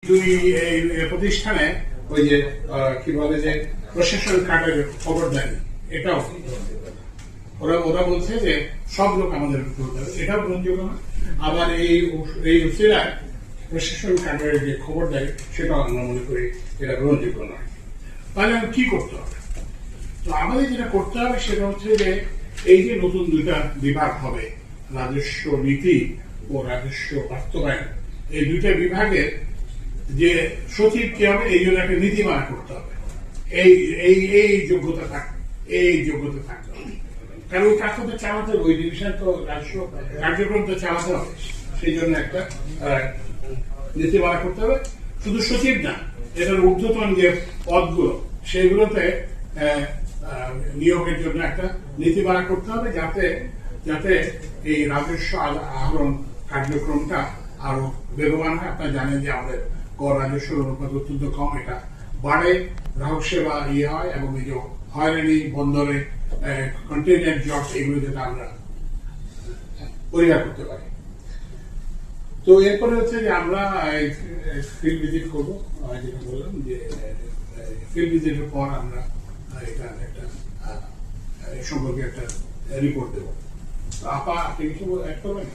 দুই প্রতিষ্ঠানে ওই যে কি বলে যে প্রশাসন কার্ডের খবর দেন, এটাও ওরা বলছে যে সব লোক আমাদের এটাও গ্রহণযোগ্য না। আবার এই উসিলায় প্রশাসন কার্ডের যে খবর দেয় সেটাও আমরা মনে করি এটা গ্রহণযোগ্য নয়। তাহলে কি করতে হবে? তো আমাদের যেটা করতে হবে সেটা হচ্ছে যে এই যে নতুন দুইটা বিভাগ হবে, রাজস্ব নীতি ও রাজস্ব বাস্তবায়ন, এই দুইটা বিভাগের যে সচিব কি হবে এই জন্য একটা নীতিমালা করতে হবে। এই যোগ্যতা থাকবে, থাকতে হবে। কারণ ওই কাজটা তো চালাতে হবে, ওই ডিভিশন তো রাজস্ব কার্যক্রম তো চালাতে হবে, সেই জন্য একটা নীতিমালা করতে হবে। শুধু সচিব না, এটার ঊর্ধ্বতন যে পদগুলো সেগুলোতে নিয়োগের জন্য একটা নীতিমালা করতে হবে, যাতে এই রাজস্ব আহরণ কার্যক্রমটা আরো বেগবান হয়। আপনারা জানেন যে আমাদের কর রাজস্ব অনুপাত অত্যন্ত কম, এটা বাড়ে, গ্রাহক সেবা হয় এবং এই যে হয়রানি বন্দরে কন্টেইনার জব এগুলো যাতে আমরা পরিহার করতে পারি। তো এরপরে হচ্ছে যে আমরা ফিল্ড ভিজিট করবো, যেটা বললাম যে ফিল্ড ভিজিটের পর আমরা এটা একটা সম্পর্কে একটা রিপোর্ট দেবো। আপা আপনি কিছু অ্যাড করবেন?